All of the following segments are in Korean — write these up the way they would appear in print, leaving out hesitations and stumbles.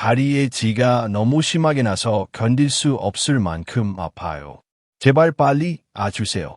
다리에 쥐가 너무 심하게 나서 견딜 수 없을 만큼 아파요. 제발 빨리 와주세요.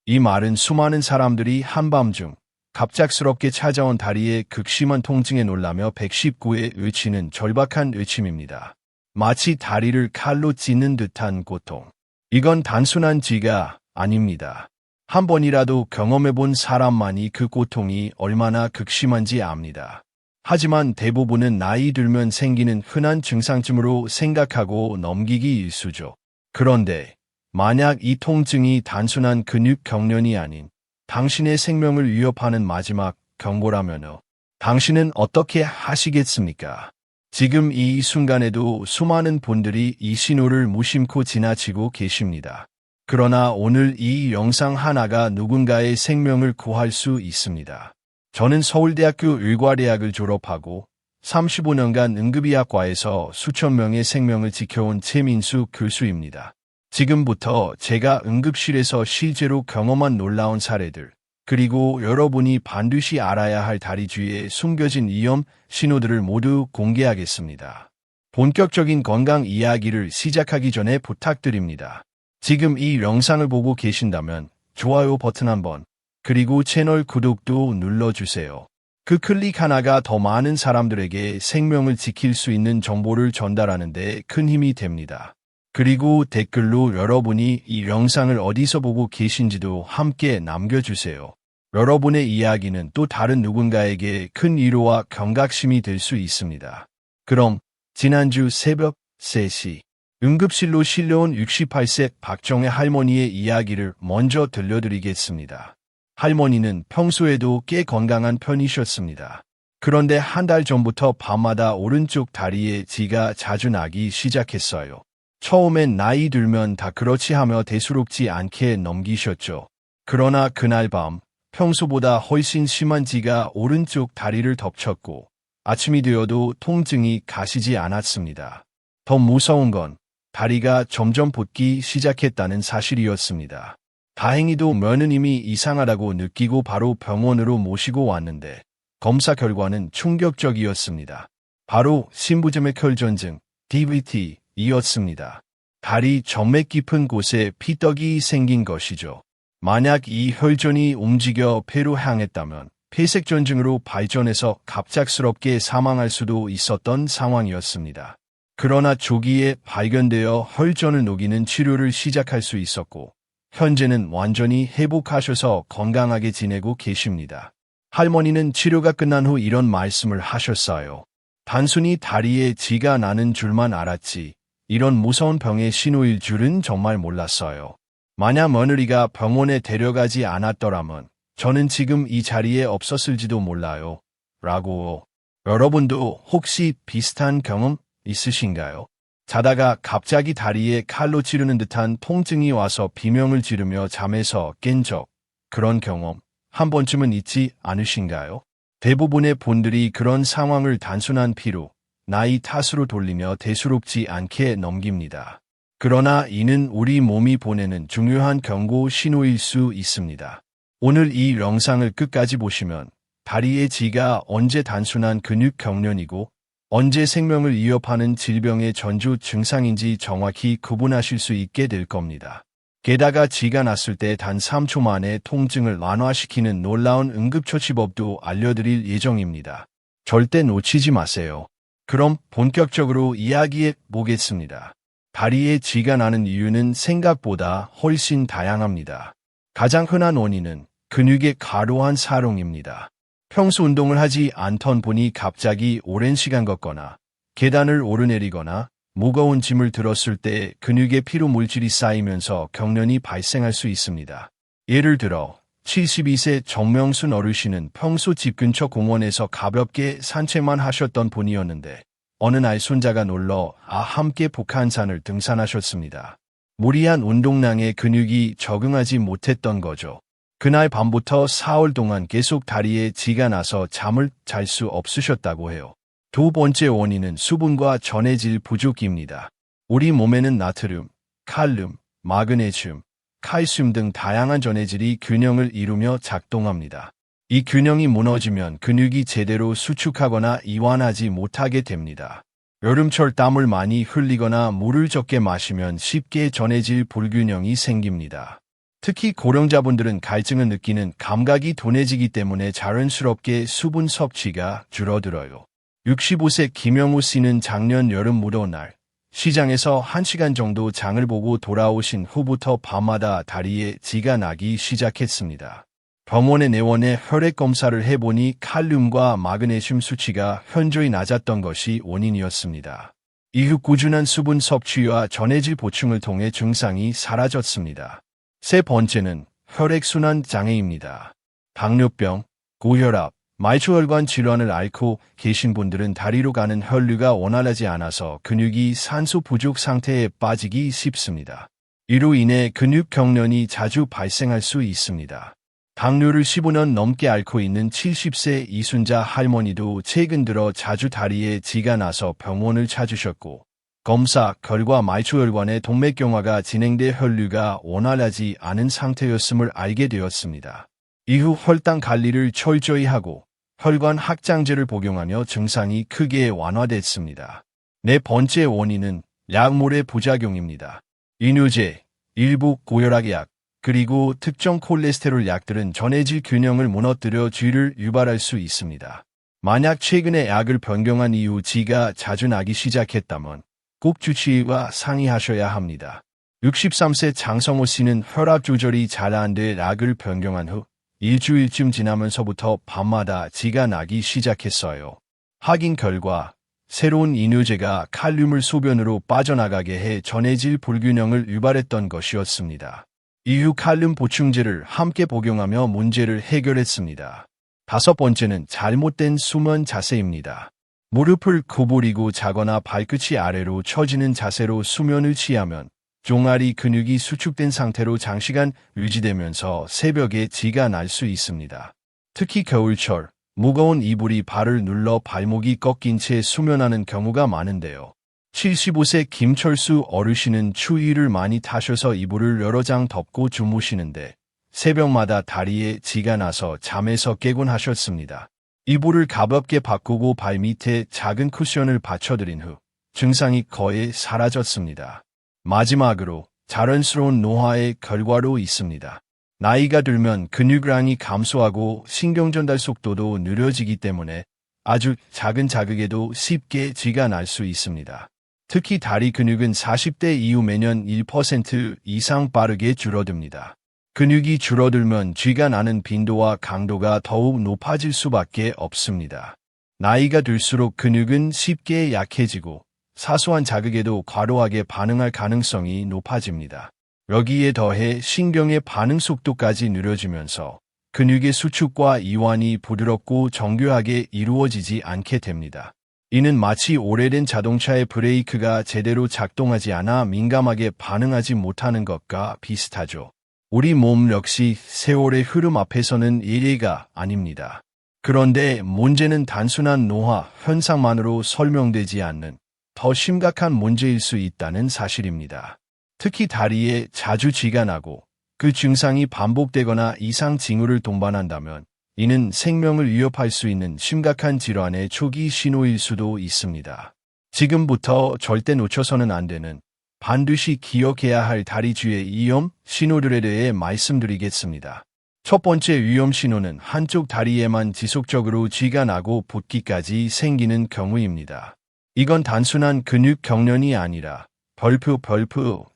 이 말은 수많은 사람들이 한밤중 갑작스럽게 찾아온 다리의 극심한 통증에 놀라며 119에 외치는 절박한 외침입니다. 마치 다리를 칼로 찢는 듯한 고통. 이건 단순한 쥐가 아닙니다. 한 번이라도 경험해본 사람만이 그 고통이 얼마나 극심한지 압니다. 하지만 대부분은 나이 들면 생기는 흔한 증상쯤으로 생각하고 넘기기 일쑤죠. 그런데 만약 이 통증이 단순한 근육 경련이 아닌 당신의 생명을 위협하는 마지막 경고라면요. 당신은 어떻게 하시겠습니까? 지금 이 순간에도 수많은 분들이 이 신호를 무심코 지나치고 계십니다. 그러나 오늘 이 영상 하나가 누군가의 생명을 구할 수 있습니다. 저는 서울대학교 의과대학을 졸업하고 35년간 응급의학과에서 수천 명의 생명을 지켜온 최민수 교수입니다. 지금부터 제가 응급실에서 실제로 경험한 놀라운 사례들, 그리고 여러분이 반드시 알아야 할 다리 주위에 숨겨진 위험 신호들을 모두 공개하겠습니다. 본격적인 건강 이야기를 시작하기 전에 부탁드립니다. 지금 이 영상을 보고 계신다면 좋아요 버튼 한번, 그리고 채널 구독도 눌러주세요. 그 클릭 하나가 더 많은 사람들에게 생명을 지킬 수 있는 정보를 전달하는 데 큰 힘이 됩니다. 그리고 댓글로 여러분이 이 영상을 어디서 보고 계신지도 함께 남겨주세요. 여러분의 이야기는 또 다른 누군가에게 큰 위로와 경각심이 될 수 있습니다. 그럼 지난주 새벽 3시 응급실로 실려온 68세 박정혜 할머니의 이야기를 먼저 들려드리겠습니다. 할머니는 평소에도 꽤 건강한 편이셨습니다. 그런데 한 달 전부터 밤마다 오른쪽 다리에 쥐가 자주 나기 시작했어요. 처음엔 나이 들면 다 그렇지 하며 대수롭지 않게 넘기셨죠. 그러나 그날 밤 평소보다 훨씬 심한 쥐가 오른쪽 다리를 덮쳤고 아침이 되어도 통증이 가시지 않았습니다. 더 무서운 건 다리가 점점 붓기 시작했다는 사실이었습니다. 다행히도 며느님이 이상하다고 느끼고 바로 병원으로 모시고 왔는데 검사 결과는 충격적이었습니다. 바로 심부정맥혈전증 DVT이었습니다. 다리 정맥 깊은 곳에 피떡이 생긴 것이죠. 만약 이 혈전이 움직여 폐로 향했다면 폐색전증으로 발전해서 갑작스럽게 사망할 수도 있었던 상황이었습니다. 그러나 조기에 발견되어 혈전을 녹이는 치료를 시작할 수 있었고 현재는 완전히 회복하셔서 건강하게 지내고 계십니다. 할머니는 치료가 끝난 후 이런 말씀을 하셨어요. 단순히 다리에 쥐가 나는 줄만 알았지 이런 무서운 병의 신호일 줄은 정말 몰랐어요. 만약 며느리가 병원에 데려가지 않았더라면 저는 지금 이 자리에 없었을지도 몰라요. 라고. 여러분도 혹시 비슷한 경험 있으신가요? 자다가 갑자기 다리에 칼로 찌르는 듯한 통증이 와서 비명을 지르며 잠에서 깬 적, 그런 경험 한 번쯤은 있지 않으신가요? 대부분의 분들이 그런 상황을 단순한 피로, 나이 탓으로 돌리며 대수롭지 않게 넘깁니다. 그러나 이는 우리 몸이 보내는 중요한 경고 신호일 수 있습니다. 오늘 이 영상을 끝까지 보시면 다리의 쥐가 언제 단순한 근육 경련이고 언제 생명을 위협하는 질병의 전조 증상인지 정확히 구분하실 수 있게 될 겁니다. 게다가 쥐가 났을 때 단 3초 만에 통증을 완화시키는 놀라운 응급처치법도 알려드릴 예정입니다. 절대 놓치지 마세요. 그럼 본격적으로 이야기해 보겠습니다. 다리에 쥐가 나는 이유는 생각보다 훨씬 다양합니다. 가장 흔한 원인은 근육의 과로한 사용입니다. 평소 운동을 하지 않던 분이 갑자기 오랜 시간 걷거나 계단을 오르내리거나 무거운 짐을 들었을 때 근육에 피로 물질이 쌓이면서 경련이 발생할 수 있습니다. 예를 들어 72세 정명순 어르신은 평소 집 근처 공원에서 가볍게 산책만 하셨던 분이었는데 어느 날 손자가 놀러 함께 북한산을 등산하셨습니다. 무리한 운동량에 근육이 적응하지 못했던 거죠. 그날 밤부터 사흘 동안 계속 다리에 쥐가 나서 잠을 잘 수 없으셨다고 해요. 두 번째 원인은 수분과 전해질 부족입니다. 우리 몸에는 나트륨, 칼륨, 마그네슘, 칼슘 등 다양한 전해질이 균형을 이루며 작동합니다. 이 균형이 무너지면 근육이 제대로 수축하거나 이완하지 못하게 됩니다. 여름철 땀을 많이 흘리거나 물을 적게 마시면 쉽게 전해질 불균형이 생깁니다. 특히 고령자분들은 갈증을 느끼는 감각이 둔해지기 때문에 자연스럽게 수분 섭취가 줄어들어요. 65세 김영우 씨는 작년 여름 무더운 날 시장에서 1시간 정도 장을 보고 돌아오신 후부터 밤마다 다리에 쥐가 나기 시작했습니다. 병원에 내원해 혈액 검사를 해보니 칼륨과 마그네슘 수치가 현저히 낮았던 것이 원인이었습니다. 이후 꾸준한 수분 섭취와 전해질 보충을 통해 증상이 사라졌습니다. 세 번째는 혈액순환 장애입니다. 당뇨병, 고혈압, 말초혈관 질환을 앓고 계신 분들은 다리로 가는 혈류가 원활하지 않아서 근육이 산소 부족 상태에 빠지기 쉽습니다. 이로 인해 근육 경련이 자주 발생할 수 있습니다. 당뇨를 15년 넘게 앓고 있는 70세 이순자 할머니도 최근 들어 자주 다리에 쥐가 나서 병원을 찾으셨고 검사 결과 말초혈관의 동맥경화가 진행돼 혈류가 원활하지 않은 상태였음을 알게 되었습니다. 이후 혈당 관리를 철저히 하고 혈관 확장제를 복용하며 증상이 크게 완화됐습니다. 네 번째 원인은 약물의 부작용입니다. 이뇨제, 일부 고혈압약, 그리고 특정 콜레스테롤 약들은 전해질 균형을 무너뜨려 쥐를 유발할 수 있습니다. 만약 최근에 약을 변경한 이후 쥐가 자주 나기 시작했다면 꼭 주치의와 상의하셔야 합니다. 63세 장성호 씨는 혈압 조절이 잘 안 돼 약을 변경한 후 일주일쯤 지나면서부터 밤마다 쥐가 나기 시작했어요. 확인 결과 새로운 이뇨제가 칼륨을 소변으로 빠져나가게 해 전해질 불균형을 유발했던 것이었습니다. 이후 칼륨 보충제를 함께 복용하며 문제를 해결했습니다. 다섯 번째는 잘못된 수면 자세입니다. 무릎을 구부리고 자거나 발끝이 아래로 처지는 자세로 수면을 취하면 종아리 근육이 수축된 상태로 장시간 유지되면서 새벽에 쥐가 날 수 있습니다. 특히 겨울철, 무거운 이불이 발을 눌러 발목이 꺾인 채 수면하는 경우가 많은데요. 75세 김철수 어르신은 추위를 많이 타셔서 이불을 여러 장 덮고 주무시는데 새벽마다 다리에 쥐가 나서 잠에서 깨곤 하셨습니다. 이불을 가볍게 바꾸고 발 밑에 작은 쿠션을 받쳐드린 후 증상이 거의 사라졌습니다. 마지막으로 자연스러운 노화의 결과로 있습니다. 나이가 들면 근육량이 감소하고 신경전달 속도도 느려지기 때문에 아주 작은 자극에도 쉽게 쥐가 날 수 있습니다. 특히 다리 근육은 40대 이후 매년 1% 이상 빠르게 줄어듭니다. 근육이 줄어들면 쥐가 나는 빈도와 강도가 더욱 높아질 수밖에 없습니다. 나이가 들수록 근육은 쉽게 약해지고 사소한 자극에도 과도하게 반응할 가능성이 높아집니다. 여기에 더해 신경의 반응 속도까지 느려지면서 근육의 수축과 이완이 부드럽고 정교하게 이루어지지 않게 됩니다. 이는 마치 오래된 자동차의 브레이크가 제대로 작동하지 않아 민감하게 반응하지 못하는 것과 비슷하죠. 우리 몸 역시 세월의 흐름 앞에서는 예외가 아닙니다. 그런데 문제는 단순한 노화 현상만으로 설명되지 않는 더 심각한 문제일 수 있다는 사실입니다. 특히 다리에 자주 쥐가 나고 그 증상이 반복되거나 이상 징후를 동반한다면 이는 생명을 위협할 수 있는 심각한 질환의 초기 신호일 수도 있습니다. 지금부터 절대 놓쳐서는 안 되는 반드시 기억해야 할 다리 쥐의 위험 신호들에 대해 말씀드리겠습니다. 첫 번째 위험 신호는 한쪽 다리에만 지속적으로 쥐가 나고 붓기까지 생기는 경우입니다. 이건 단순한 근육 경련이 아니라 벌프,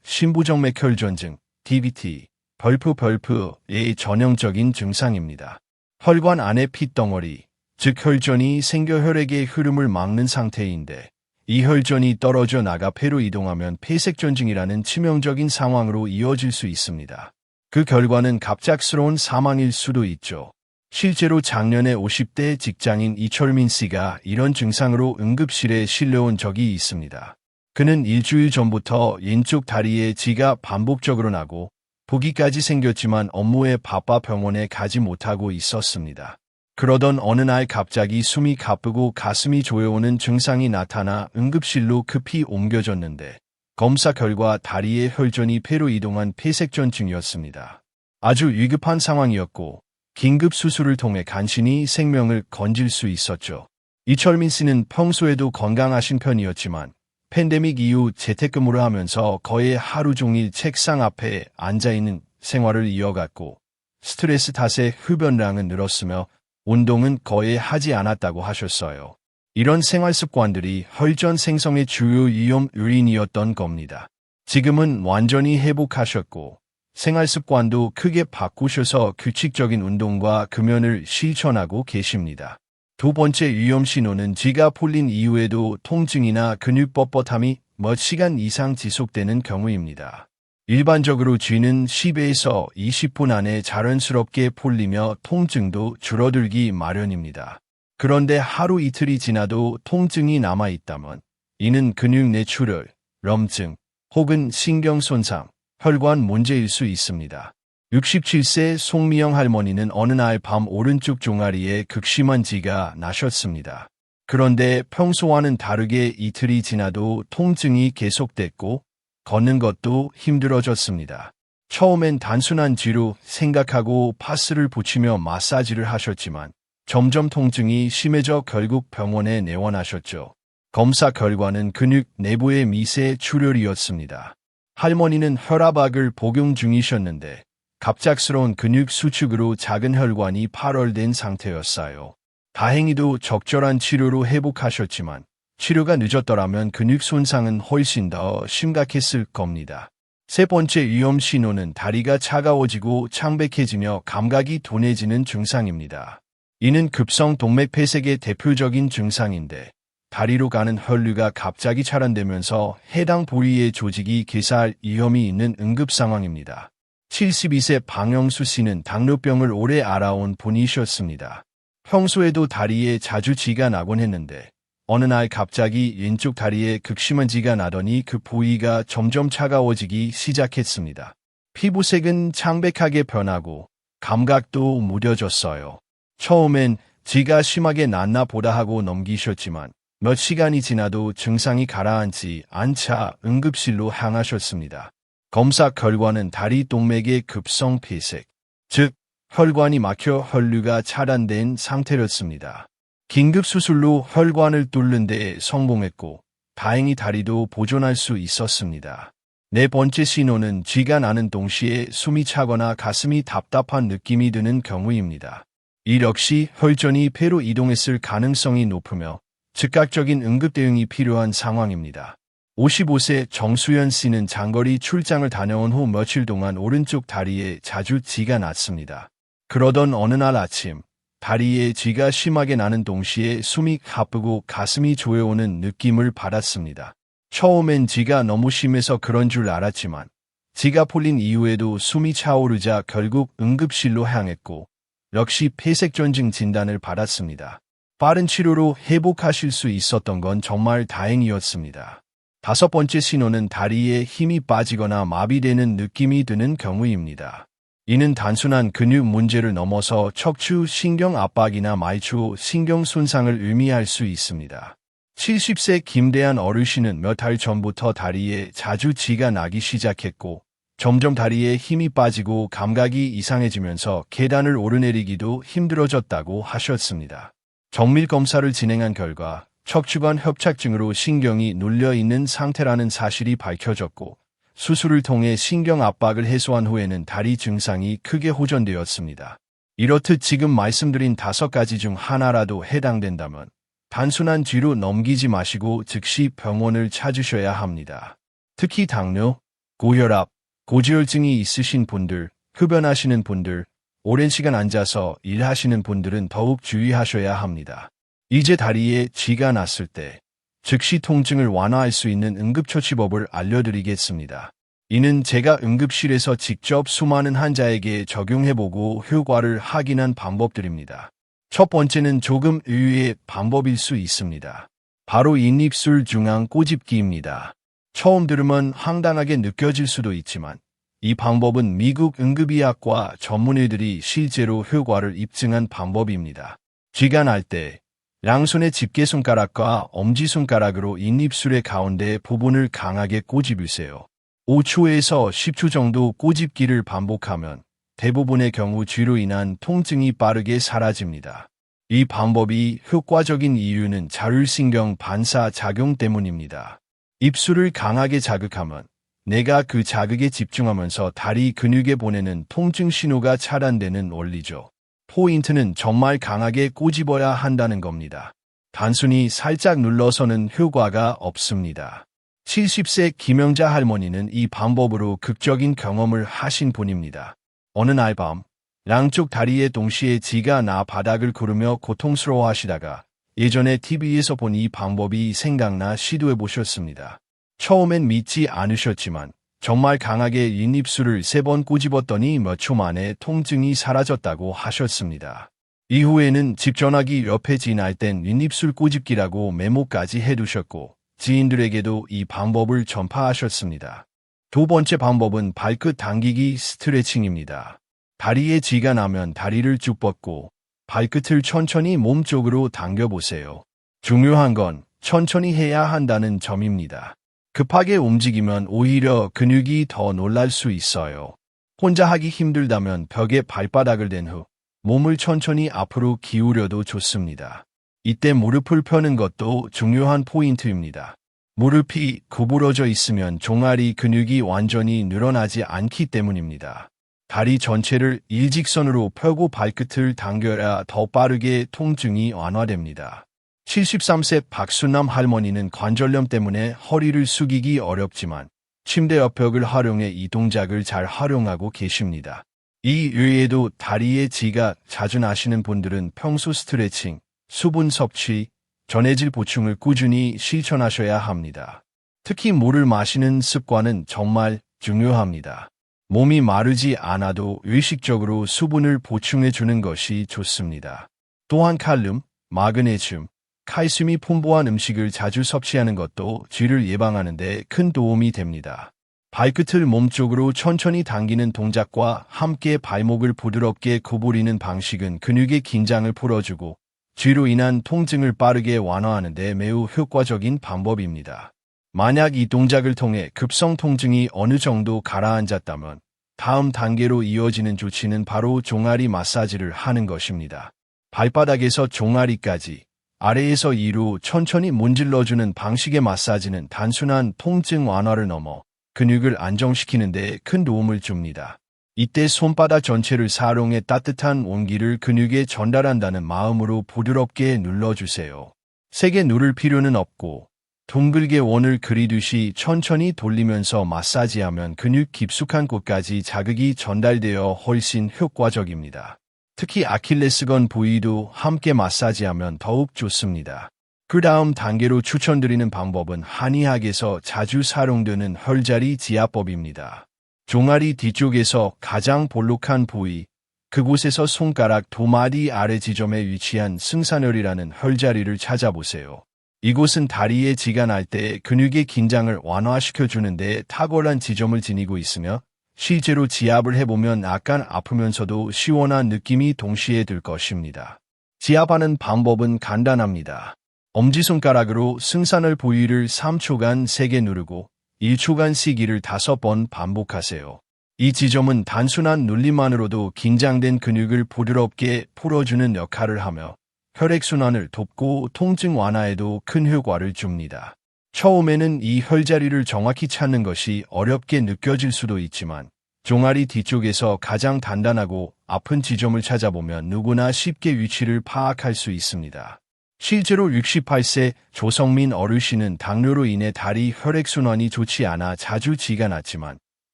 심부정맥혈전증, DVT, 벌프의 전형적인 증상입니다. 혈관 안에 핏덩어리, 즉 혈전이 생겨 혈액의 흐름을 막는 상태인데 이 혈전이 떨어져 나가 폐로 이동하면 폐색전증이라는 치명적인 상황으로 이어질 수 있습니다. 그 결과는 갑작스러운 사망일 수도 있죠. 실제로 작년에 50대 직장인 이철민 씨가 이런 증상으로 응급실에 실려온 적이 있습니다. 그는 일주일 전부터 왼쪽 다리에 쥐가 반복적으로 나고 부기까지 생겼지만 업무에 바빠 병원에 가지 못하고 있었습니다. 그러던 어느 날 갑자기 숨이 가쁘고 가슴이 조여오는 증상이 나타나 응급실로 급히 옮겨졌는데 검사 결과 다리의 혈전이 폐로 이동한 폐색전증이었습니다. 아주 위급한 상황이었고 긴급 수술을 통해 간신히 생명을 건질 수 있었죠. 이철민 씨는 평소에도 건강하신 편이었지만 팬데믹 이후 재택근무를 하면서 거의 하루 종일 책상 앞에 앉아있는 생활을 이어갔고 스트레스 탓에 흡연량은 늘었으며 운동은 거의 하지 않았다고 하셨어요. 이런 생활 습관들이 혈전 생성의 주요 위험 요인이었던 겁니다. 지금은 완전히 회복하셨고 생활 습관도 크게 바꾸셔서 규칙적인 운동과 금연을 실천하고 계십니다. 두 번째 위험 신호는 쥐가 풀린 이후에도 통증이나 근육 뻣뻣함이 몇 시간 이상 지속되는 경우입니다. 일반적으로 쥐는 10에서 20분 안에 자연스럽게 풀리며 통증도 줄어들기 마련입니다. 그런데 하루 이틀이 지나도 통증이 남아있다면 이는 근육 내출혈, 염증 혹은 신경 손상, 혈관 문제일 수 있습니다. 67세 송미영 할머니는 어느 날 밤 오른쪽 종아리에 극심한 쥐가 나셨습니다. 그런데 평소와는 다르게 이틀이 지나도 통증이 계속됐고 걷는 것도 힘들어졌습니다. 처음엔 단순한 쥐로 생각하고 파스를 붙이며 마사지를 하셨지만 점점 통증이 심해져 결국 병원에 내원하셨죠. 검사 결과는 근육 내부의 미세 출혈이었습니다. 할머니는 혈압약을 복용 중이셨는데 갑작스러운 근육 수축으로 작은 혈관이 파열된 상태였어요. 다행히도 적절한 치료로 회복하셨지만 치료가 늦었더라면 근육 손상은 훨씬 더 심각했을 겁니다. 세 번째 위험 신호는 다리가 차가워지고 창백해지며 감각이 둔해지는 증상입니다. 이는 급성 동맥폐색의 대표적인 증상인데 다리로 가는 혈류가 갑자기 차단되면서 해당 부위의 조직이 괴사할 위험이 있는 응급 상황입니다. 72세 방영수 씨는 당뇨병을 오래 앓아온 분이셨습니다. 평소에도 다리에 자주 쥐가 나곤 했는데 어느 날 갑자기 왼쪽 다리에 극심한 쥐가 나더니 그 부위가 점점 차가워지기 시작했습니다. 피부색은 창백하게 변하고 감각도 무뎌졌어요. 처음엔 쥐가 심하게 났나 보다 하고 넘기셨지만 몇 시간이 지나도 증상이 가라앉지 않자 응급실로 향하셨습니다. 검사 결과는 다리 동맥의 급성 폐색, 즉 혈관이 막혀 혈류가 차단된 상태였습니다. 긴급 수술로 혈관을 뚫는 데 성공했고 다행히 다리도 보존할 수 있었습니다. 네 번째 신호는 쥐가 나는 동시에 숨이 차거나 가슴이 답답한 느낌이 드는 경우입니다. 이 역시 혈전이 폐로 이동했을 가능성이 높으며 즉각적인 응급 대응이 필요한 상황입니다. 55세 정수연 씨는 장거리 출장을 다녀온 후 며칠 동안 오른쪽 다리에 자주 쥐가 났습니다. 그러던 어느 날 아침 다리에 쥐가 심하게 나는 동시에 숨이 가쁘고 가슴이 조여오는 느낌을 받았습니다. 처음엔 쥐가 너무 심해서 그런 줄 알았지만 쥐가 풀린 이후에도 숨이 차오르자 결국 응급실로 향했고 역시 폐색전증 진단을 받았습니다. 빠른 치료로 회복하실 수 있었던 건 정말 다행이었습니다. 다섯 번째 신호는 다리에 힘이 빠지거나 마비되는 느낌이 드는 경우입니다. 이는 단순한 근육 문제를 넘어서 척추 신경 압박이나 말초 신경 손상을 의미할 수 있습니다. 70세 김대한 어르신은 몇 달 전부터 다리에 자주 쥐가 나기 시작했고 점점 다리에 힘이 빠지고 감각이 이상해지면서 계단을 오르내리기도 힘들어졌다고 하셨습니다. 정밀 검사를 진행한 결과 척추관 협착증으로 신경이 눌려 있는 상태라는 사실이 밝혀졌고 수술을 통해 신경 압박을 해소한 후에는 다리 증상이 크게 호전되었습니다. 이렇듯 지금 말씀드린 5가지 중 하나라도 해당된다면 단순한 쥐로 넘기지 마시고 즉시 병원을 찾으셔야 합니다. 특히 당뇨, 고혈압, 고지혈증이 있으신 분들, 흡연하시는 분들, 오랜 시간 앉아서 일하시는 분들은 더욱 주의하셔야 합니다. 이제 다리에 쥐가 났을 때 즉시 통증을 완화할 수 있는 응급처치법을 알려드리겠습니다. 이는 제가 응급실에서 직접 수많은 환자에게 적용해보고 효과를 확인한 방법들입니다. 첫 번째는 조금 의외의 방법일 수 있습니다. 바로 인입술 중앙 꼬집기입니다. 처음 들으면 황당하게 느껴질 수도 있지만 이 방법은 미국 응급의학과 전문의들이 실제로 효과를 입증한 방법입니다. 쥐가 날 때 양손의 집게손가락과 엄지손가락으로 인입술의 가운데 부분을 강하게 꼬집으세요. 5초에서 10초 정도 꼬집기를 반복하면 대부분의 경우 쥐로 인한 통증이 빠르게 사라집니다. 이 방법이 효과적인 이유는 자율신경 반사 작용 때문입니다. 입술을 강하게 자극하면 뇌가 그 자극에 집중하면서 다리 근육에 보내는 통증 신호가 차단되는 원리죠. 포인트는 정말 강하게 꼬집어야 한다는 겁니다. 단순히 살짝 눌러서는 효과가 없습니다. 70세 김영자 할머니는 이 방법으로 극적인 경험을 하신 분입니다. 어느 날 밤, 양쪽 다리에 동시에 쥐가 나 바닥을 구르며 고통스러워 하시다가 예전에 TV에서 본 이 방법이 생각나 시도해 보셨습니다. 처음엔 믿지 않으셨지만 정말 강하게 윗입술을 3번 꼬집었더니 몇 초 만에 통증이 사라졌다고 하셨습니다. 이후에는 집 전화기 옆에 지날 땐 윗입술 꼬집기라고 메모까지 해두셨고 지인들에게도 이 방법을 전파하셨습니다. 두 번째 방법은 발끝 당기기 스트레칭입니다. 다리에 쥐가 나면 다리를 쭉 뻗고 발끝을 천천히 몸쪽으로 당겨보세요. 중요한 건 천천히 해야 한다는 점입니다. 급하게 움직이면 오히려 근육이 더 놀랄 수 있어요. 혼자 하기 힘들다면 벽에 발바닥을 댄 후 몸을 천천히 앞으로 기울여도 좋습니다. 이때 무릎을 펴는 것도 중요한 포인트입니다. 무릎이 구부러져 있으면 종아리 근육이 완전히 늘어나지 않기 때문입니다. 다리 전체를 일직선으로 펴고 발끝을 당겨야 더 빠르게 통증이 완화됩니다. 73세 박순남 할머니는 관절염 때문에 허리를 숙이기 어렵지만 침대 옆벽을 활용해 이 동작을 잘 활용하고 계십니다. 이 외에도 다리에 쥐가 자주 나시는 분들은 평소 스트레칭, 수분 섭취, 전해질 보충을 꾸준히 실천하셔야 합니다. 특히 물을 마시는 습관은 정말 중요합니다. 몸이 마르지 않아도 의식적으로 수분을 보충해 주는 것이 좋습니다. 또한 칼륨, 마그네슘, 칼슘이 풍부한 음식을 자주 섭취하는 것도 쥐를 예방하는 데 큰 도움이 됩니다. 발끝을 몸쪽으로 천천히 당기는 동작과 함께 발목을 부드럽게 구부리는 방식은 근육의 긴장을 풀어주고 쥐로 인한 통증을 빠르게 완화하는 데 매우 효과적인 방법입니다. 만약 이 동작을 통해 급성 통증이 어느 정도 가라앉았다면 다음 단계로 이어지는 조치는 바로 종아리 마사지를 하는 것입니다. 발바닥에서 종아리까지 아래에서 위로 천천히 문질러주는 방식의 마사지는 단순한 통증 완화를 넘어 근육을 안정시키는 데 큰 도움을 줍니다. 이때 손바닥 전체를 사용해 따뜻한 온기를 근육에 전달한다는 마음으로 부드럽게 눌러주세요. 세게 누를 필요는 없고 둥글게 원을 그리듯이 천천히 돌리면서 마사지하면 근육 깊숙한 곳까지 자극이 전달되어 훨씬 효과적입니다. 특히 아킬레스건 부위도 함께 마사지하면 더욱 좋습니다. 그 다음 단계로 추천드리는 방법은 한의학에서 자주 사용되는 혈자리 지압법입니다. 종아리 뒤쪽에서 가장 볼록한 부위, 그곳에서 손가락 2마디 아래 지점에 위치한 승산혈이라는 혈자리를 찾아보세요. 이곳은 다리에 쥐가 날 때 근육의 긴장을 완화시켜주는 데 탁월한 지점을 지니고 있으며 실제로 지압을 해보면 약간 아프면서도 시원한 느낌이 동시에 들 것입니다. 지압하는 방법은 간단합니다. 엄지손가락으로 승산혈 부위를 3초간 세게 누르고 1초간 쉬기를 5번 반복하세요. 이 지점은 단순한 눌림만으로도 긴장된 근육을 부드럽게 풀어주는 역할을 하며 혈액순환을 돕고 통증 완화에도 큰 효과를 줍니다. 처음에는 이 혈자리를 정확히 찾는 것이 어렵게 느껴질 수도 있지만 종아리 뒤쪽에서 가장 단단하고 아픈 지점을 찾아보면 누구나 쉽게 위치를 파악할 수 있습니다. 실제로 68세 조성민 어르신은 당뇨로 인해 다리 혈액순환이 좋지 않아 자주 쥐가 났지만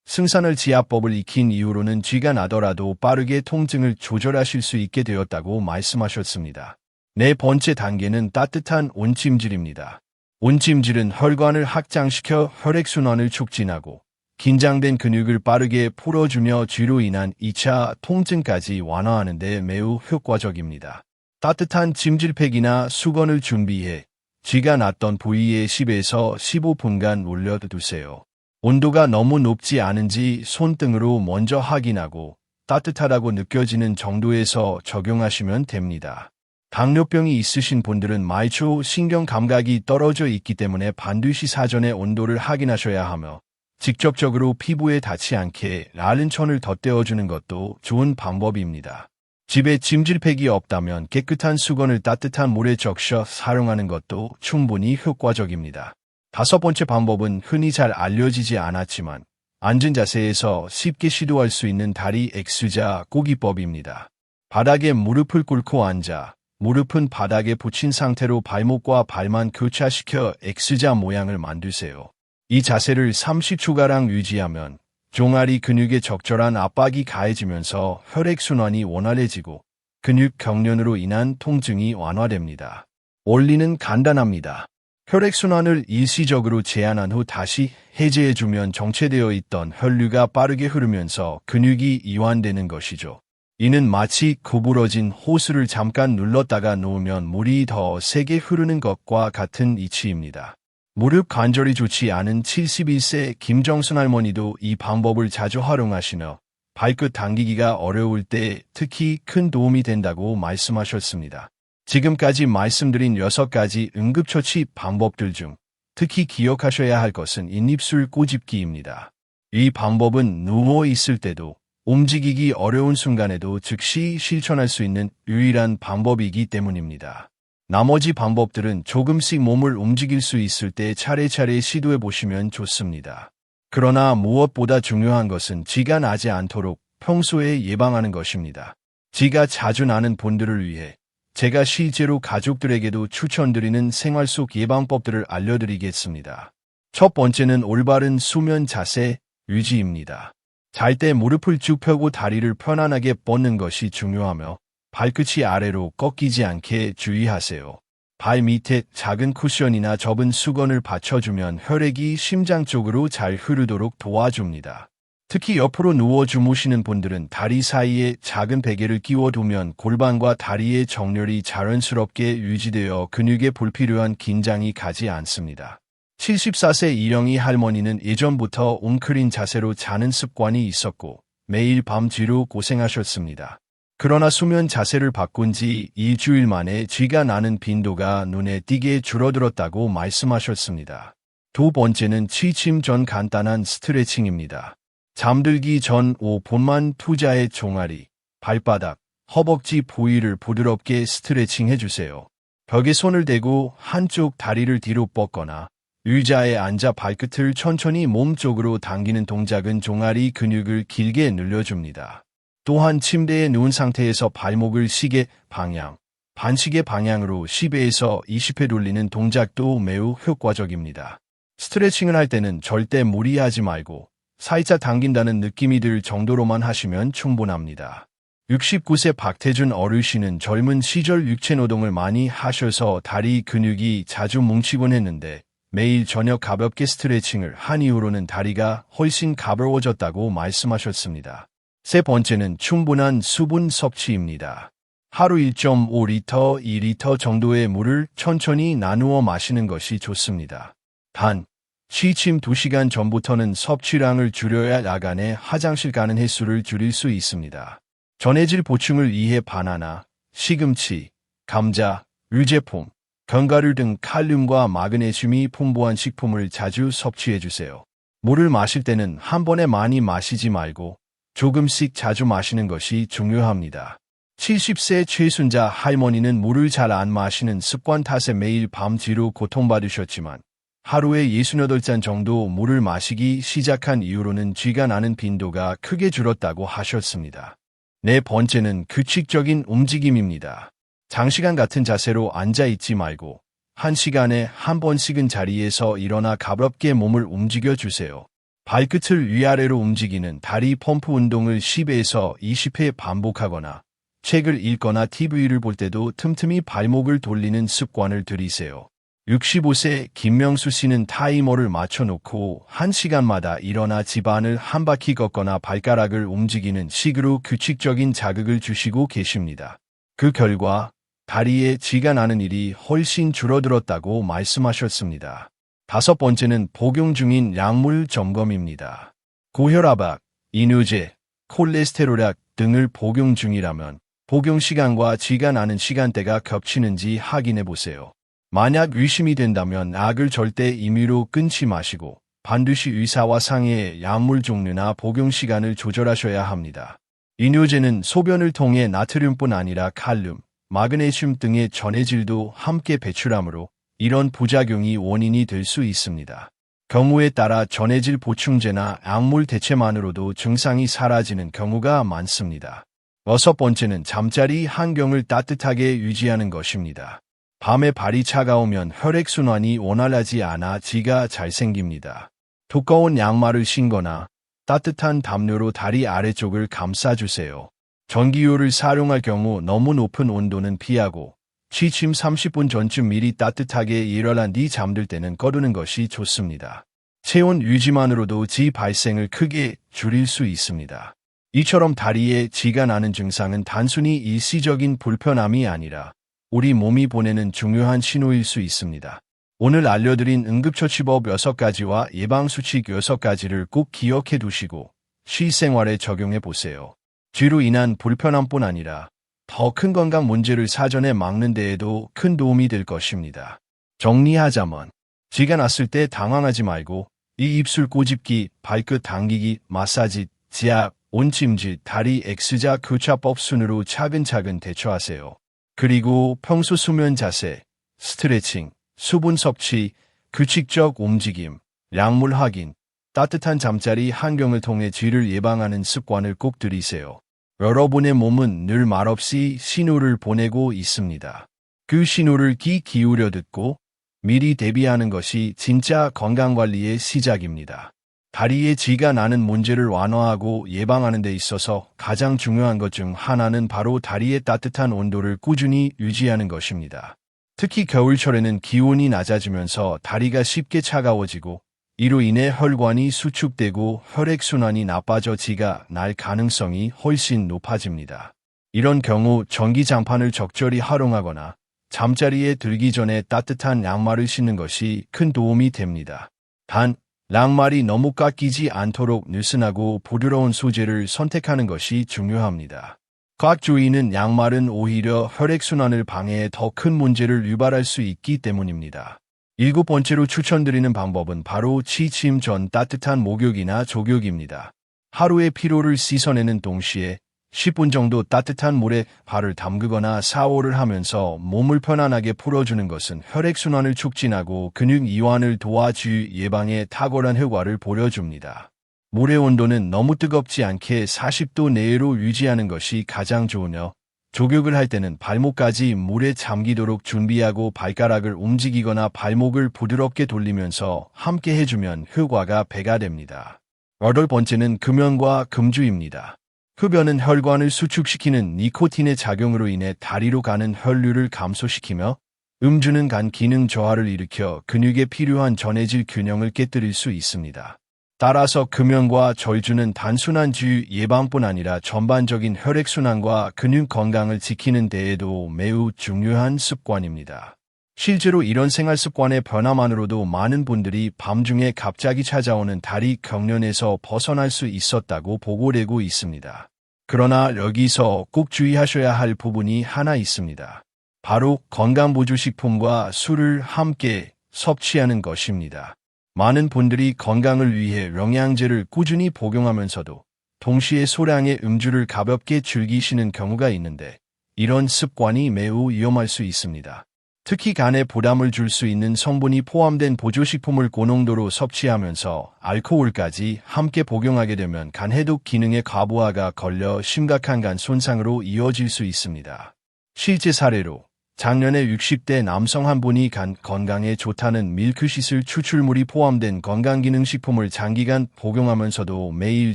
승산혈 지압법을 익힌 이후로는 쥐가 나더라도 빠르게 통증을 조절하실 수 있게 되었다고 말씀하셨습니다. 네 번째 단계는 따뜻한 온찜질입니다. 온찜질은 혈관을 확장시켜 혈액순환을 촉진하고 긴장된 근육을 빠르게 풀어주며 쥐로 인한 2차 통증까지 완화하는 데 매우 효과적입니다. 따뜻한 찜질팩이나 수건을 준비해 쥐가 났던 부위에 10에서 15분간 올려두세요. 온도가 너무 높지 않은지 손등으로 먼저 확인하고 따뜻하다고 느껴지는 정도에서 적용하시면 됩니다. 당뇨병이 있으신 분들은 말초 신경 감각이 떨어져 있기 때문에 반드시 사전에 온도를 확인하셔야 하며 직접적으로 피부에 닿지 않게 라른천을 덧대어주는 것도 좋은 방법입니다. 집에 찜질팩이 없다면 깨끗한 수건을 따뜻한 물에 적셔 사용하는 것도 충분히 효과적입니다. 다섯 번째 방법은 흔히 잘 알려지지 않았지만 앉은 자세에서 쉽게 시도할 수 있는 다리 X자 꼬기법입니다. 바닥에 무릎을 꿇고 앉아 무릎은 바닥에 붙인 상태로 발목과 발만 교차시켜 X자 모양을 만드세요. 이 자세를 30초가량 유지하면 종아리 근육에 적절한 압박이 가해지면서 혈액순환이 원활해지고 근육 경련으로 인한 통증이 완화됩니다. 원리는 간단합니다. 혈액순환을 일시적으로 제한한 후 다시 해제해주면 정체되어 있던 혈류가 빠르게 흐르면서 근육이 이완되는 것이죠. 이는 마치 구부러진 호스를 잠깐 눌렀다가 놓으면 물이 더 세게 흐르는 것과 같은 이치입니다. 무릎 관절이 좋지 않은 71세 김정순 할머니도 이 방법을 자주 활용하시며 발끝 당기기가 어려울 때 특히 큰 도움이 된다고 말씀하셨습니다. 지금까지 말씀드린 6가지 응급처치 방법들 중 특히 기억하셔야 할 것은 인입술 꼬집기입니다. 이 방법은 누워 있을 때도 움직이기 어려운 순간에도 즉시 실천할 수 있는 유일한 방법이기 때문입니다. 나머지 방법들은 조금씩 몸을 움직일 수 있을 때 차례차례 시도해 보시면 좋습니다. 그러나 무엇보다 중요한 것은 쥐가 나지 않도록 평소에 예방하는 것입니다. 쥐가 자주 나는 분들을 위해 제가 실제로 가족들에게도 추천드리는 생활 속 예방법들을 알려드리겠습니다. 첫 번째는 올바른 수면 자세 유지입니다. 잘 때 무릎을 쭉 펴고 다리를 편안하게 뻗는 것이 중요하며 발끝이 아래로 꺾이지 않게 주의하세요. 발 밑에 작은 쿠션이나 접은 수건을 받쳐주면 혈액이 심장 쪽으로 잘 흐르도록 도와줍니다. 특히 옆으로 누워 주무시는 분들은 다리 사이에 작은 베개를 끼워두면 골반과 다리의 정렬이 자연스럽게 유지되어 근육에 불필요한 긴장이 가지 않습니다. 74세 이영희 할머니는 예전부터 웅크린 자세로 자는 습관이 있었고 매일 밤 쥐로 고생하셨습니다. 그러나 수면 자세를 바꾼 지 2주일 만에 쥐가 나는 빈도가 눈에 띄게 줄어들었다고 말씀하셨습니다. 두 번째는 취침 전 간단한 스트레칭입니다. 잠들기 전 5분만 투자의 종아리, 발바닥, 허벅지 부위를 부드럽게 스트레칭 해주세요. 벽에 손을 대고 한쪽 다리를 뒤로 뻗거나 의자에 앉아 발끝을 천천히 몸 쪽으로 당기는 동작은 종아리 근육을 길게 늘려줍니다. 또한 침대에 누운 상태에서 발목을 시계 방향, 반시계 방향으로 10회에서 20회 돌리는 동작도 매우 효과적입니다. 스트레칭을 할 때는 절대 무리하지 말고 살짝 당긴다는 느낌이 들 정도로만 하시면 충분합니다. 69세 박태준 어르신은 젊은 시절 육체노동을 많이 하셔서 다리 근육이 자주 뭉치곤 했는데 매일 저녁 가볍게 스트레칭을 한 이후로는 다리가 훨씬 가벼워졌다고 말씀하셨습니다. 세 번째는 충분한 수분 섭취입니다. 하루 1.5리터, 2리터 정도의 물을 천천히 나누어 마시는 것이 좋습니다. 단, 취침 2시간 전부터는 섭취량을 줄여야 야간에 화장실 가는 횟수를 줄일 수 있습니다. 전해질 보충을 위해 바나나, 시금치, 감자, 유제품, 견과류 등 칼륨과 마그네슘이 풍부한 식품을 자주 섭취해주세요. 물을 마실 때는 한 번에 많이 마시지 말고 조금씩 자주 마시는 것이 중요합니다. 70세 최순자 할머니는 물을 잘 안 마시는 습관 탓에 매일 밤 쥐로 고통받으셨지만 하루에 68잔 정도 물을 마시기 시작한 이후로는 쥐가 나는 빈도가 크게 줄었다고 하셨습니다. 네 번째는 규칙적인 움직임입니다. 장시간 같은 자세로 앉아있지 말고 1시간에 한 번씩은 자리에서 일어나 가볍게 몸을 움직여주세요. 발끝을 위아래로 움직이는 다리 펌프 운동을 10회에서 20회 반복하거나 책을 읽거나 TV를 볼 때도 틈틈이 발목을 돌리는 습관을 들이세요. 65세 김명수 씨는 타이머를 맞춰놓고 1시간마다 일어나 집안을 한 바퀴 걷거나 발가락을 움직이는 식으로 규칙적인 자극을 주시고 계십니다. 그 결과 다리에 쥐가 나는 일이 훨씬 줄어들었다고 말씀하셨습니다. 다섯 번째는 복용 중인 약물 점검입니다. 고혈압약, 이뇨제, 콜레스테롤약 등을 복용 중이라면 복용 시간과 쥐가 나는 시간대가 겹치는지 확인해 보세요. 만약 의심이 된다면 약을 절대 임의로 끊지 마시고 반드시 의사와 상의해 약물 종류나 복용 시간을 조절하셔야 합니다. 이뇨제는 소변을 통해 나트륨뿐 아니라 칼륨, 마그네슘 등의 전해질도 함께 배출하므로 이런 부작용이 원인이 될 수 있습니다. 경우에 따라 전해질 보충제나 약물 대체만으로도 증상이 사라지는 경우가 많습니다. 여섯 번째는 잠자리 환경을 따뜻하게 유지하는 것입니다. 밤에 발이 차가우면 혈액순환이 원활하지 않아 쥐가 잘 생깁니다. 두꺼운 양말을 신거나 따뜻한 담요로 다리 아래쪽을 감싸주세요. 전기요를 사용할 경우 너무 높은 온도는 피하고 취침 30분 전쯤 미리 따뜻하게 일어난 뒤 잠들 때는 꺼두는 것이 좋습니다. 체온 유지만으로도 쥐 발생을 크게 줄일 수 있습니다. 이처럼 다리에 쥐가 나는 증상은 단순히 일시적인 불편함이 아니라 우리 몸이 보내는 중요한 신호일 수 있습니다. 오늘 알려드린 응급처치법 6가지와 예방수칙 6가지를 꼭 기억해 두시고 실생활에 적용해 보세요. 쥐로 인한 불편함뿐 아니라 더 큰 건강 문제를 사전에 막는 데에도 큰 도움이 될 것입니다. 정리하자면 쥐가 났을 때 당황하지 말고 이 입술 꼬집기, 발끝 당기기, 마사지, 지압, 온찜질, 다리 X자 교차법 순으로 차근차근 대처하세요. 그리고 평소 수면 자세, 스트레칭, 수분 섭취, 규칙적 움직임, 약물 확인, 따뜻한 잠자리 환경을 통해 쥐를 예방하는 습관을 꼭 들이세요. 여러분의 몸은 늘 말없이 신호를 보내고 있습니다. 그 신호를 귀 기울여 듣고 미리 대비하는 것이 진짜 건강관리의 시작입니다. 다리에 쥐가 나는 문제를 완화하고 예방하는 데 있어서 가장 중요한 것 중 하나는 바로 다리의 따뜻한 온도를 꾸준히 유지하는 것입니다. 특히 겨울철에는 기온이 낮아지면서 다리가 쉽게 차가워지고 이로 인해 혈관이 수축되고 혈액순환이 나빠져 쥐가 날 가능성이 훨씬 높아집니다. 이런 경우 전기장판을 적절히 활용하거나 잠자리에 들기 전에 따뜻한 양말을 신는 것이 큰 도움이 됩니다. 단, 양말이 너무 깎이지 않도록 느슨하고 부드러운 소재를 선택하는 것이 중요합니다. 꽉 조이는 양말은 오히려 혈액순환을 방해해 더 큰 문제를 유발할 수 있기 때문입니다. 7번째로 추천드리는 방법은 바로 취침 전 따뜻한 목욕이나 족욕입니다. 하루의 피로를 씻어내는 동시에 10분 정도 따뜻한 물에 발을 담그거나 샤워를 하면서 몸을 편안하게 풀어주는 것은 혈액순환을 촉진하고 근육 이완을 도와주 예방에 탁월한 효과를 보여줍니다. 물의 온도는 너무 뜨겁지 않게 40도 내외로 유지하는 것이 가장 좋으며 족욕을 할 때는 발목까지 물에 잠기도록 준비하고 발가락을 움직이거나 발목을 부드럽게 돌리면서 함께 해주면 효과가 배가 됩니다. 8번째는 금연과 금주입니다. 흡연은 혈관을 수축시키는 니코틴의 작용으로 인해 다리로 가는 혈류를 감소시키며 음주는 간 기능 저하를 일으켜 근육에 필요한 전해질 균형을 깨뜨릴 수 있습니다. 따라서 금연과 절주는 단순한 쥐 예방뿐 아니라 전반적인 혈액순환과 근육 건강을 지키는 데에도 매우 중요한 습관입니다. 실제로 이런 생활 습관의 변화만으로도 많은 분들이 밤중에 갑자기 찾아오는 다리 경련에서 벗어날 수 있었다고 보고되고 있습니다. 그러나 여기서 꼭 주의하셔야 할 부분이 하나 있습니다. 바로 건강보조식품과 술을 함께 섭취하는 것입니다. 많은 분들이 건강을 위해 영양제를 꾸준히 복용하면서도 동시에 소량의 음주를 가볍게 즐기시는 경우가 있는데 이런 습관이 매우 위험할 수 있습니다. 특히 간에 부담을 줄 수 있는 성분이 포함된 보조식품을 고농도로 섭취하면서 알코올까지 함께 복용하게 되면 간 해독 기능의 과부하가 걸려 심각한 간 손상으로 이어질 수 있습니다. 실제 사례로 작년에 60대 남성 한 분이 간 건강에 좋다는 밀크시슬 추출물이 포함된 건강기능식품을 장기간 복용하면서도 매일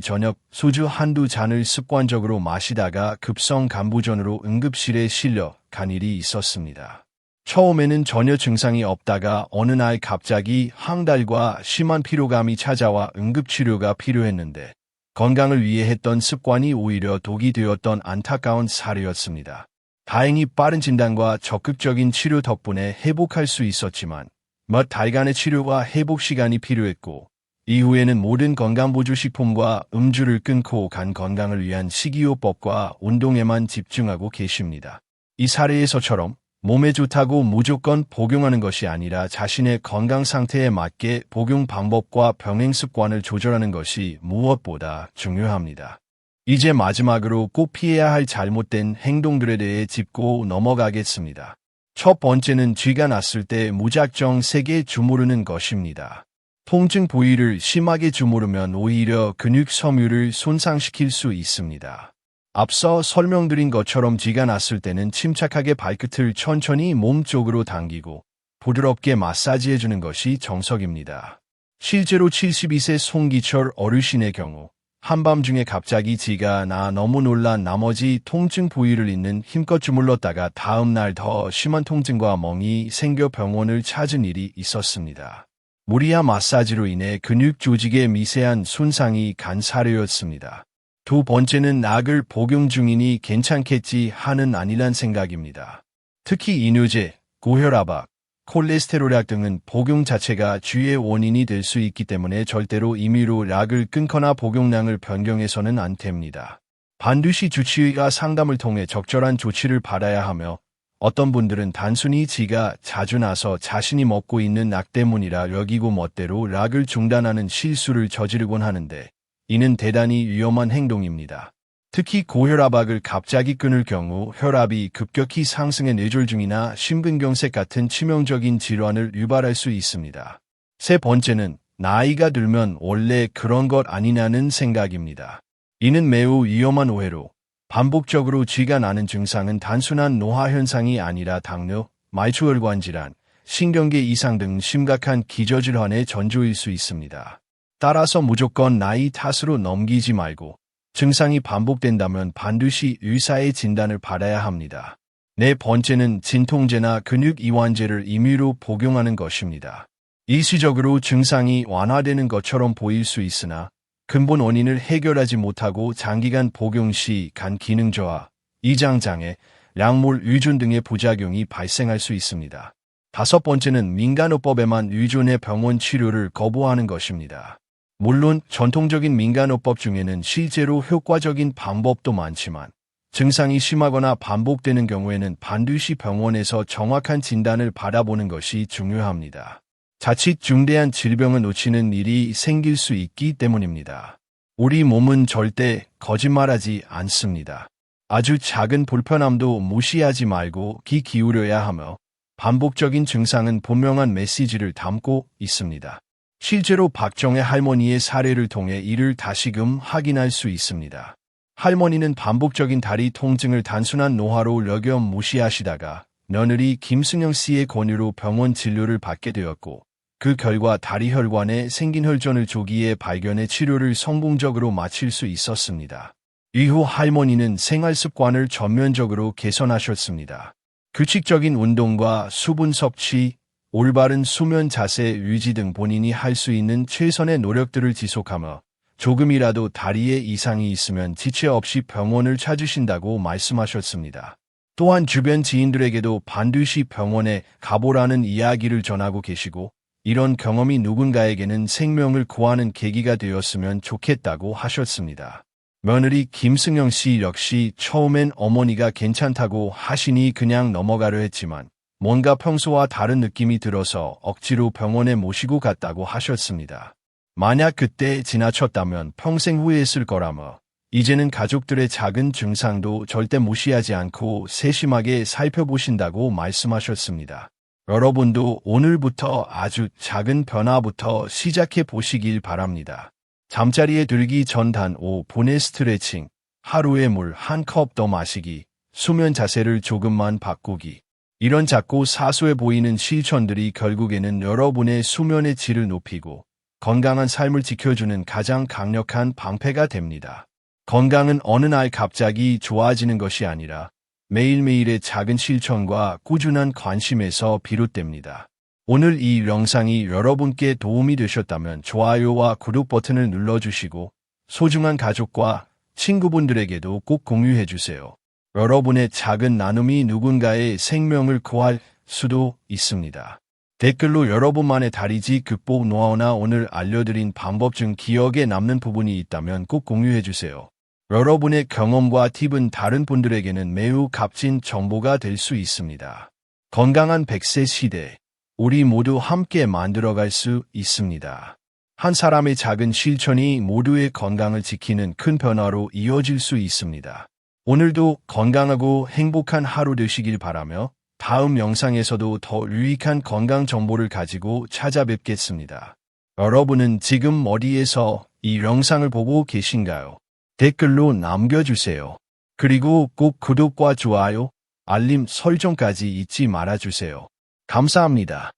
저녁 소주 한두 잔을 습관적으로 마시다가 급성 간부전으로 응급실에 실려 간 일이 있었습니다. 처음에는 전혀 증상이 없다가 어느 날 갑자기 황달과 심한 피로감이 찾아와 응급치료가 필요했는데 건강을 위해 했던 습관이 오히려 독이 되었던 안타까운 사례였습니다. 다행히 빠른 진단과 적극적인 치료 덕분에 회복할 수 있었지만 몇 달간의 치료와 회복 시간이 필요했고 이후에는 모든 건강보조식품과 음주를 끊고 간 건강을 위한 식이요법과 운동에만 집중하고 계십니다. 이 사례에서처럼 몸에 좋다고 무조건 복용하는 것이 아니라 자신의 건강 상태에 맞게 복용 방법과 병행 습관을 조절하는 것이 무엇보다 중요합니다. 이제 마지막으로 꼭 피해야 할 잘못된 행동들에 대해 짚고 넘어가겠습니다. 첫 번째는 쥐가 났을 때 무작정 세게 주무르는 것입니다. 통증 부위를 심하게 주무르면 오히려 근육 섬유를 손상시킬 수 있습니다. 앞서 설명드린 것처럼 쥐가 났을 때는 침착하게 발끝을 천천히 몸 쪽으로 당기고 부드럽게 마사지해주는 것이 정석입니다. 실제로 72세 송기철 어르신의 경우 한밤중에 갑자기 쥐가 나 너무 놀란 나머지 통증 부위를 있는 힘껏 주물렀다가 다음날 더 심한 통증과 멍이 생겨 병원을 찾은 일이 있었습니다. 무리한 마사지로 인해 근육 조직에 미세한 손상이 간 사례였습니다. 두 번째는 약을 복용 중이니 괜찮겠지 하는 아니란 생각입니다. 특히 이뇨제, 고혈압, 콜레스테롤약 등은 복용 자체가 쥐의 원인이 될 수 있기 때문에 절대로 임의로 약을 끊거나 복용량을 변경해서는 안 됩니다. 반드시 주치의가 상담을 통해 적절한 조치를 받아야 하며 어떤 분들은 단순히 쥐가 자주 나서 자신이 먹고 있는 약 때문이라 여기고 멋대로 약을 중단하는 실수를 저지르곤 하는데 이는 대단히 위험한 행동입니다. 특히 고혈압약을 갑자기 끊을 경우 혈압이 급격히 상승해 뇌졸중이나 심근경색 같은 치명적인 질환을 유발할 수 있습니다. 세 번째는 나이가 들면 원래 그런 것 아니냐는 생각입니다. 이는 매우 위험한 오해로 반복적으로 쥐가 나는 증상은 단순한 노화 현상이 아니라 당뇨, 말초혈관 질환, 신경계 이상 등 심각한 기저질환의 전조일 수 있습니다. 따라서 무조건 나이 탓으로 넘기지 말고 증상이 반복된다면 반드시 의사의 진단을 받아야 합니다. 네 번째는 진통제나 근육 이완제를 임의로 복용하는 것입니다. 일시적으로 증상이 완화되는 것처럼 보일 수 있으나 근본 원인을 해결하지 못하고 장기간 복용 시 간 기능 저하, 이장장애, 약물 의존 등의 부작용이 발생할 수 있습니다. 다섯 번째는 민간요법에만 의존해 병원 치료를 거부하는 것입니다. 물론 전통적인 민간요법 중에는 실제로 효과적인 방법도 많지만 증상이 심하거나 반복되는 경우에는 반드시 병원에서 정확한 진단을 받아보는 것이 중요합니다. 자칫 중대한 질병을 놓치는 일이 생길 수 있기 때문입니다. 우리 몸은 절대 거짓말하지 않습니다. 아주 작은 불편함도 무시하지 말고 귀 기울여야 하며 반복적인 증상은 분명한 메시지를 담고 있습니다. 실제로 박정혜 할머니의 사례를 통해 이를 다시금 확인할 수 있습니다. 할머니는 반복적인 다리 통증을 단순한 노화로 여겨 무시하시다가 며느리 김승영 씨의 권유로 병원 진료를 받게 되었고 그 결과 다리 혈관에 생긴 혈전을 조기에 발견해 치료를 성공적으로 마칠 수 있었습니다. 이후 할머니는 생활 습관을 전면적으로 개선하셨습니다. 규칙적인 운동과 수분 섭취, 올바른 수면 자세 유지 등 본인이 할 수 있는 최선의 노력들을 지속하며 조금이라도 다리에 이상이 있으면 지체 없이 병원을 찾으신다고 말씀하셨습니다. 또한 주변 지인들에게도 반드시 병원에 가보라는 이야기를 전하고 계시고 이런 경험이 누군가에게는 생명을 구하는 계기가 되었으면 좋겠다고 하셨습니다. 며느리 김승영 씨 역시 처음엔 어머니가 괜찮다고 하시니 그냥 넘어가려 했지만 뭔가 평소와 다른 느낌이 들어서 억지로 병원에 모시고 갔다고 하셨습니다. 만약 그때 지나쳤다면 평생 후회했을 거라며 이제는 가족들의 작은 증상도 절대 무시하지 않고 세심하게 살펴보신다고 말씀하셨습니다. 여러분도 오늘부터 아주 작은 변화부터 시작해 보시길 바랍니다. 잠자리에 들기 전 단 5분의 스트레칭, 하루에 물 한 컵 더 마시기, 수면 자세를 조금만 바꾸기. 이런 작고 사소해 보이는 실천들이 결국에는 여러분의 수면의 질을 높이고 건강한 삶을 지켜주는 가장 강력한 방패가 됩니다. 건강은 어느 날 갑자기 좋아지는 것이 아니라 매일매일의 작은 실천과 꾸준한 관심에서 비롯됩니다. 오늘 이 영상이 여러분께 도움이 되셨다면 좋아요와 구독 버튼을 눌러주시고 소중한 가족과 친구분들에게도 꼭 공유해주세요. 여러분의 작은 나눔이 누군가의 생명을 구할 수도 있습니다. 댓글로 여러분만의 다리지 극복 노하우나 오늘 알려드린 방법 중 기억에 남는 부분이 있다면 꼭 공유해주세요. 여러분의 경험과 팁은 다른 분들에게는 매우 값진 정보가 될 수 있습니다. 건강한 100세 시대, 우리 모두 함께 만들어갈 수 있습니다. 한 사람의 작은 실천이 모두의 건강을 지키는 큰 변화로 이어질 수 있습니다. 오늘도 건강하고 행복한 하루 되시길 바라며 다음 영상에서도 더 유익한 건강 정보를 가지고 찾아뵙겠습니다. 여러분은 지금 어디에서 이 영상을 보고 계신가요? 댓글로 남겨주세요. 그리고 꼭 구독과 좋아요, 알림 설정까지 잊지 말아주세요. 감사합니다.